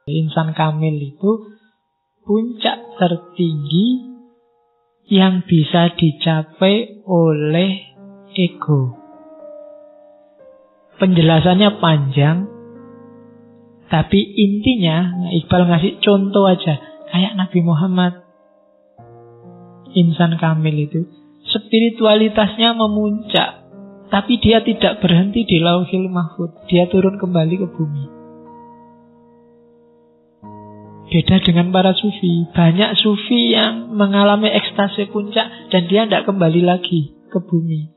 Insan kamil itu puncak tertinggi yang bisa dicapai oleh ego. Penjelasannya panjang, tapi intinya Iqbal ngasih contoh aja. Kayak Nabi Muhammad, insan kamil itu spiritualitasnya memuncak, tapi dia tidak berhenti di Lauhil Mahfud. Dia turun kembali ke bumi. Beda dengan para sufi. Banyak sufi yang mengalami ekstase puncak dan dia tidak kembali lagi ke bumi.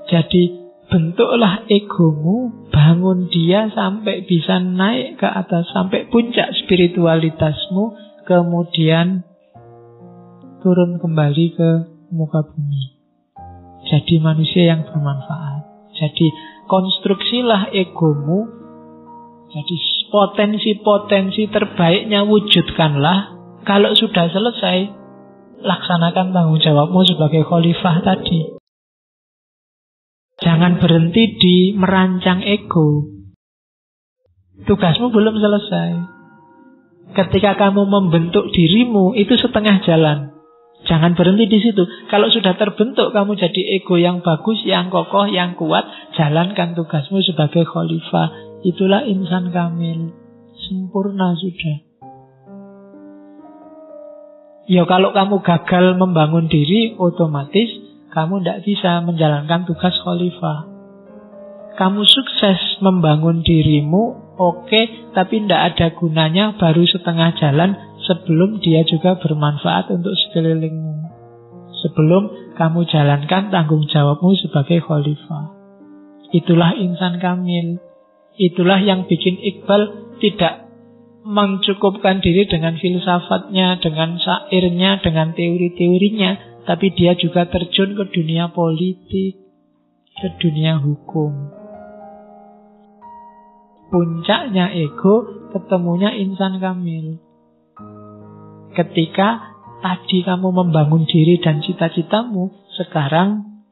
Jadi bentuklah egomu, bangun dia sampai bisa naik ke atas, sampai puncak spiritualitasmu, kemudian turun kembali ke muka bumi. Jadi manusia yang bermanfaat. Jadi konstruksilah egomu. Jadi potensi-potensi terbaiknya wujudkanlah. Kalau sudah selesai, laksanakan tanggung jawabmu sebagai khalifah tadi. Jangan berhenti di merancang ego. Tugasmu belum selesai. Ketika kamu membentuk dirimu, itu setengah jalan. Jangan berhenti di situ. Kalau sudah terbentuk kamu jadi ego yang bagus, yang kokoh, yang kuat, jalankan tugasmu sebagai khalifah. Itulah insan kamil. Sempurna sudah. Ya kalau kamu gagal membangun diri, otomatis kamu tidak bisa menjalankan tugas khalifah. Kamu sukses membangun dirimu, oke, tapi tidak ada gunanya, baru setengah jalan sebelum dia juga bermanfaat untuk sekelilingmu. Sebelum kamu jalankan tanggung jawabmu sebagai khalifah. Itulah insan kamil. Itulah yang bikin Iqbal tidak mencukupkan diri dengan filsafatnya, dengan syairnya, dengan teori-teorinya, tapi dia juga terjun ke dunia politik, ke dunia hukum. Puncaknya ego, ketemunya insan kamil. Ketika tadi kamu membangun diri dan cita-citamu, sekarang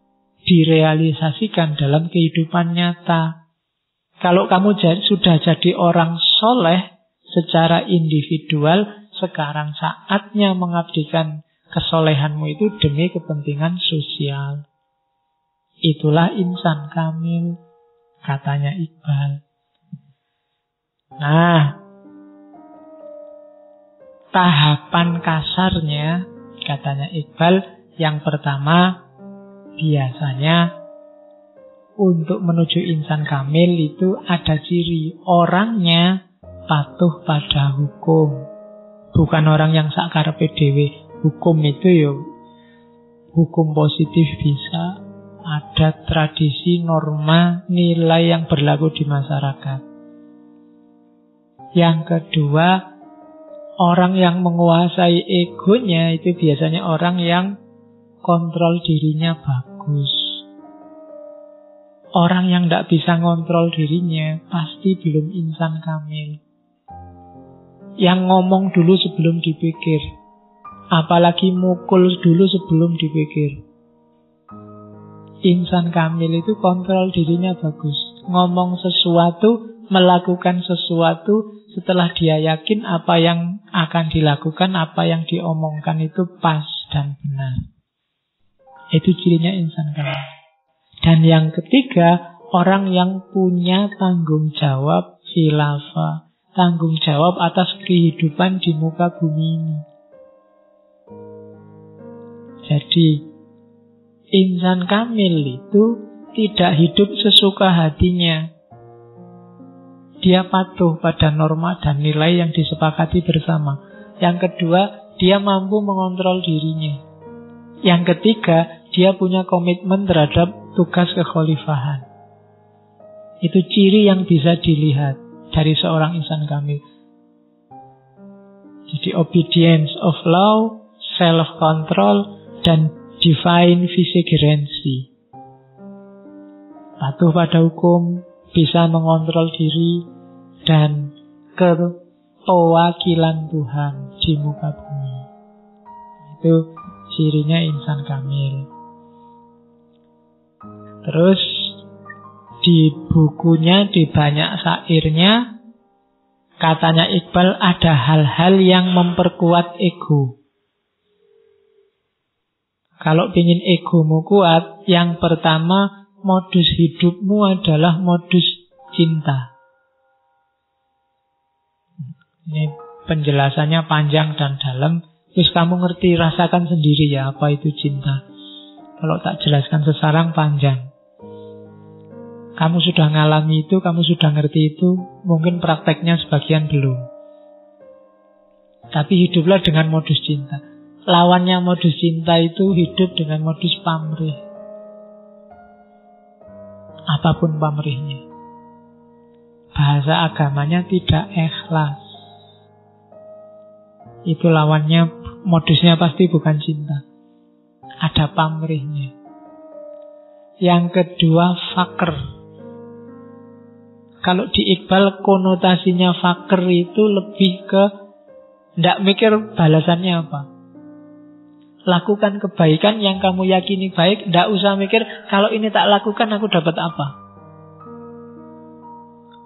direalisasikan dalam kehidupan nyata. Kalau kamu sudah jadi orang soleh secara individual, sekarang saatnya mengabdikan kesolehanmu itu demi kepentingan sosial. Itulah insan kamil, katanya Iqbal. Nah, tahapan kasarnya, katanya Iqbal, yang pertama, biasanya untuk menuju insan kamil itu ada ciri. Orangnya patuh pada hukum. Bukan orang yang sakarepe dhewe. Hukum itu ya hukum positif bisa. Ada tradisi, norma, nilai yang berlaku di masyarakat. Yang kedua, orang yang menguasai egonya itu biasanya orang yang kontrol dirinya bagus. Orang yang tidak bisa ngontrol dirinya pasti belum insan kamil. Yang ngomong dulu sebelum dipikir, apalagi mukul dulu sebelum dipikir. Insan kamil itu kontrol dirinya bagus. Ngomong sesuatu, melakukan sesuatu, setelah dia yakin apa yang akan dilakukan, apa yang diomongkan itu pas dan benar. Itu cirinya insan kamil. Dan yang ketiga, orang yang punya tanggung jawab khilafah, tanggung jawab atas kehidupan di muka bumi ini. Jadi, insan kamil itu tidak hidup sesuka hatinya. Dia patuh pada norma dan nilai yang disepakati bersama. Yang kedua, dia mampu mengontrol dirinya. Yang ketiga, dia punya komitmen terhadap tugas kekhalifahan. Itu ciri yang bisa dilihat dari seorang insan kamil. Jadi obedience of law, self-control, dan divine vigilancy. Patuh pada hukum, bisa mengontrol diri, dan kewakilan Tuhan di muka bumi. Itu cirinya insan kamil. Terus di bukunya, di banyak syairnya, Katanya Iqbal, ada hal-hal yang memperkuat ego. Kalau ingin egomu kuat, yang pertama, modus hidupmu adalah modus cinta. Ini penjelasannya panjang dan dalam. Terus kamu ngerti, rasakan sendiri ya apa itu cinta. Kalau tak jelaskan sesarang panjang. Kamu sudah ngalami itu, kamu sudah ngerti itu, mungkin prakteknya sebagian belum. Tapi hiduplah dengan modus cinta. Lawannya modus cinta itu hidup dengan modus pamrih. Apapun pamrihnya. Bahasa agamanya tidak ikhlas. Itu lawannya, modusnya pasti bukan cinta. Ada pamrihnya. Yang kedua, fakr. Kalau di Iqbal konotasinya fakir itu lebih ke ndak mikir balasannya apa. Lakukan kebaikan yang kamu yakini baik, ndak usah mikir kalau ini tak lakukan aku dapat apa.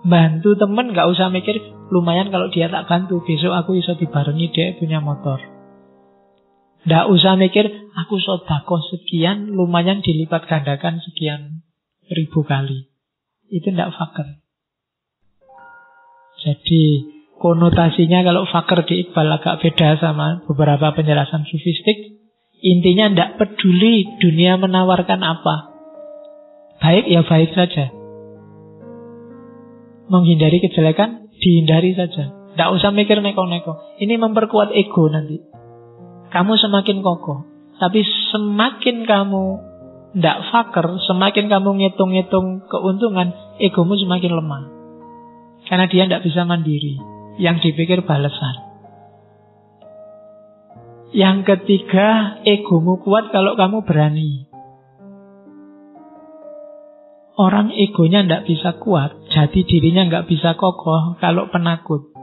Bantu temen nggak usah mikir lumayan kalau dia tak bantu besok aku bisa dibarengi dia punya motor. Ndak usah mikir aku sedekah sekian lumayan dilipat gandakan sekian ribu kali. Itu ndak fakir. Jadi konotasinya kalau fakir di Iqbal agak beda sama beberapa penjelasan sufistik. Intinya tidak peduli dunia menawarkan apa. Baik ya baik saja. Menghindari kejelekan, dihindari saja. Tidak usah mikir neko-neko. Ini memperkuat ego nanti. Kamu semakin kokoh. Tapi semakin kamu tidak fakir, semakin kamu ngitung-ngitung keuntungan, egomu semakin lemah. Karena dia tidak bisa mandiri. Yang dipikir balasan. Yang ketiga, egomu kuat kalau kamu berani. Orang egonya tidak bisa kuat, jati dirinya nggak bisa kokoh kalau penakut.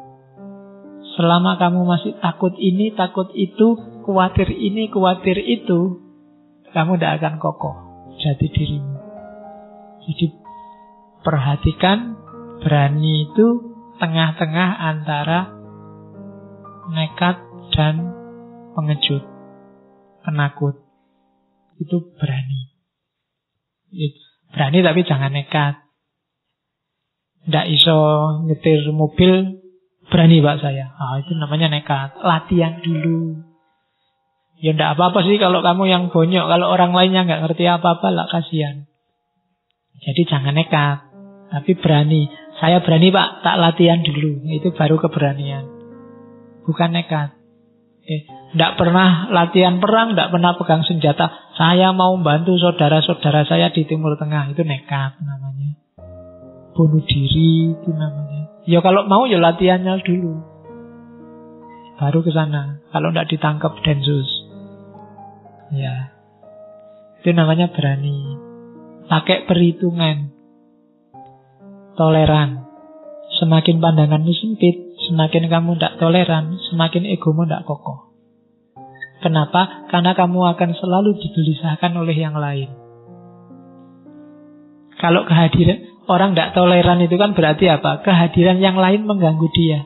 Selama kamu masih takut ini, takut itu, khawatir ini, khawatir itu, kamu tidak akan kokoh jati dirimu. Jadi perhatikan, berani itu tengah-tengah antara nekat dan pengejut, penakut. Itu berani. Berani tapi jangan nekat. Ndak iso nyetir mobil, berani pak saya. Itu namanya nekat. Latihan dulu. Ya ndak apa-apa sih kalau kamu yang bonyok. Kalau orang lainnya nggak ngerti apa-apa lah kasihan. Jadi jangan nekat, tapi berani. Saya berani pak, tak latihan dulu. Itu baru keberanian. Bukan nekat. Tidak pernah latihan perang, tidak pernah pegang senjata. Saya mau bantu saudara-saudara saya di Timur Tengah. Itu nekat namanya. Bunuh diri itu namanya. Ya kalau mau ya latihannya dulu. Baru ke sana. Kalau tidak ditangkap Densus. Ya. Itu namanya berani. Pakai perhitungan. Toleran. Semakin pandanganmu sempit, semakin kamu tidak toleran, semakin egomu tidak kokoh. Kenapa? Karena kamu akan selalu digelisahkan oleh yang lain. Kalau kehadiran orang tidak toleran itu kan berarti apa? Kehadiran yang lain mengganggu dia.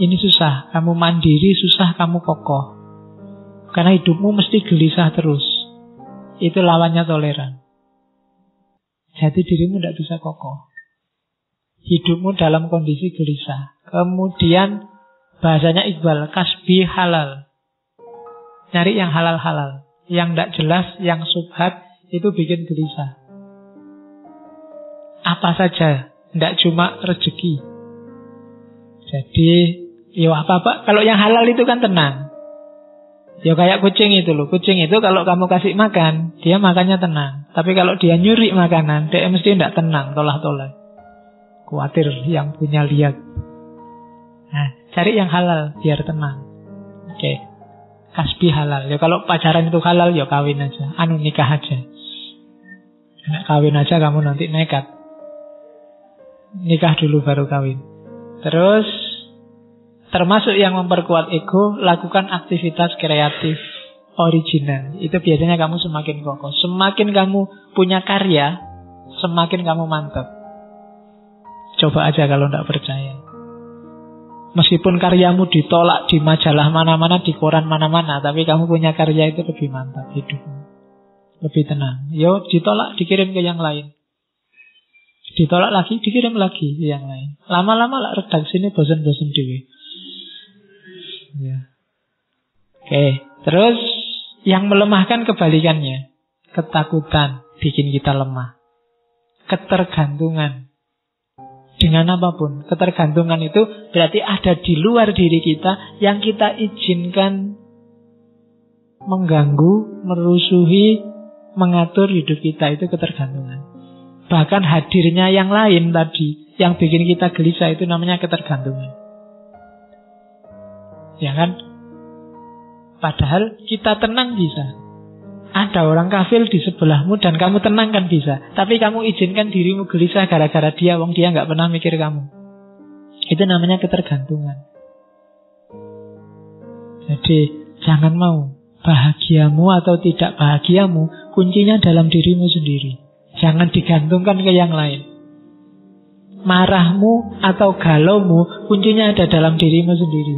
Ini susah, kamu mandiri, susah kamu kokoh. Karena hidupmu mesti gelisah terus. Itu lawannya toleran. Jadi dirimu tidak bisa kokoh. Hidupmu dalam kondisi gelisah. Kemudian bahasanya Iqbal, kasbi halal. Nyari yang halal-halal. Yang tidak jelas, yang subhat, itu bikin gelisah. Apa saja, tidak cuma rezeki. Jadi, ya apa-apa. Kalau yang halal itu kan tenang. Ya kayak kucing itu loh. Kucing itu kalau kamu kasih makan, dia makannya tenang. Tapi kalau dia nyuri makanan, dia mesti tidak tenang, tolah-tolah. Khawatir yang punya lihat. Nah, cari yang halal biar tenang. Oke. Kasbi halal. Ya kalau pacaran itu halal, ya kawin aja. Nikah aja. Nah, kawin aja kamu nanti nekat. Nikah dulu baru kawin. Terus termasuk yang memperkuat ego, lakukan aktivitas kreatif original. Itu biasanya kamu semakin kokoh. Semakin kamu punya karya, semakin kamu mantap. Coba aja kalau tidak percaya. Meskipun karyamu ditolak di majalah mana-mana, di koran mana-mana, tapi kamu punya karya itu lebih mantap hidupmu. Lebih tenang. Yo, ditolak, dikirim ke yang lain. Ditolak lagi, dikirim lagi ke yang lain. Lama-lama lah redaksi ini bosan-bosan dewe. Ya. Oke, terus yang melemahkan kebalikannya. Ketakutan bikin kita lemah. Ketergantungan. Dengan apapun. Ketergantungan itu berarti ada di luar diri kita yang kita izinkan mengganggu, merusuhi, mengatur hidup kita. Itu ketergantungan. Bahkan hadirnya yang lain tadi yang bikin kita gelisah itu namanya ketergantungan. Ya kan? Padahal kita tenang bisa. Ada orang kafir di sebelahmu dan kamu tenang kan bisa. Tapi kamu izinkan dirimu gelisah gara-gara dia, wong dia gak pernah mikir kamu. Itu namanya ketergantungan. Jadi jangan mau bahagiamu atau tidak bahagiamu kuncinya dalam dirimu sendiri. Jangan digantungkan ke yang lain. Marahmu atau galaumu kuncinya ada dalam dirimu sendiri.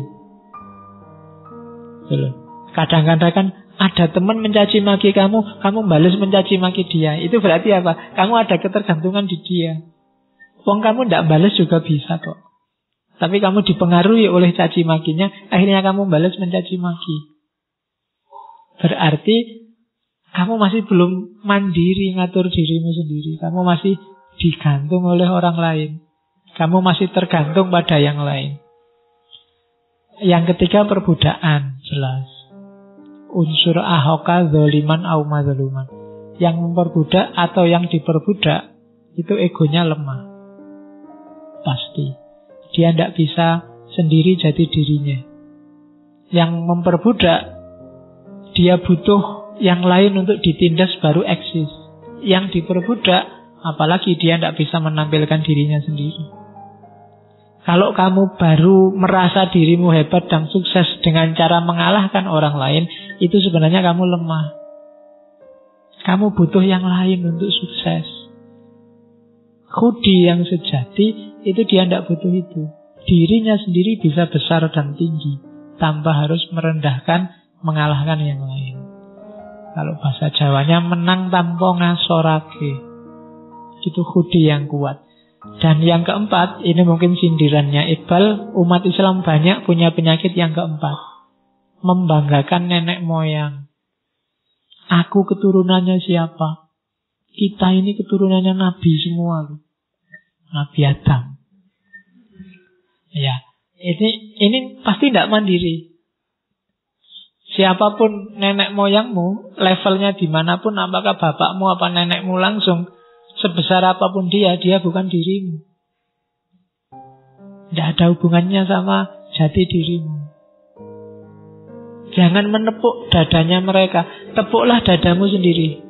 Kadang-kadang kan ada teman mencaci maki kamu, kamu balas mencaci maki dia. Itu berarti apa? Kamu ada ketergantungan di dia. Wong kamu tidak balas juga bisa kok. Tapi kamu dipengaruhi oleh caci makinya, akhirnya kamu balas mencaci maki. Berarti kamu masih belum mandiri ngatur dirimu sendiri. Kamu masih digantung oleh orang lain. Kamu masih tergantung pada yang lain. Yang ketiga perbudakan, jelas. Unsur ahoka zoliman au mazluman. Yang memperbudak atau yang diperbudak itu egonya lemah. Pasti. Dia tidak bisa sendiri jadi dirinya. Yang memperbudak, dia butuh yang lain untuk ditindas baru eksis. Yang diperbudak, apalagi dia tidak bisa menampilkan dirinya sendiri. Kalau kamu baru merasa dirimu hebat dan sukses dengan cara mengalahkan orang lain, itu sebenarnya kamu lemah. Kamu butuh yang lain untuk sukses. Khudi yang sejati, itu dia tidak butuh itu. Dirinya sendiri bisa besar dan tinggi, tanpa harus merendahkan, mengalahkan yang lain. Kalau bahasa Jawanya, menang tanpa ngasorake. Itu khudi yang kuat. Dan yang keempat, ini mungkin sindirannya Iqbal, umat Islam banyak punya penyakit yang keempat. Membanggakan nenek moyang. Aku keturunannya siapa? Kita ini keturunannya Nabi semua loh. Nabi Adam. Ya, ini pasti tidak mandiri. Siapapun nenek moyangmu, levelnya dimanapun, apakah bapakmu apa nenekmu langsung, sebesar apapun dia bukan dirimu. Tidak ada hubungannya sama jati dirimu. Jangan menepuk dadanya mereka. Tepuklah dadamu sendiri.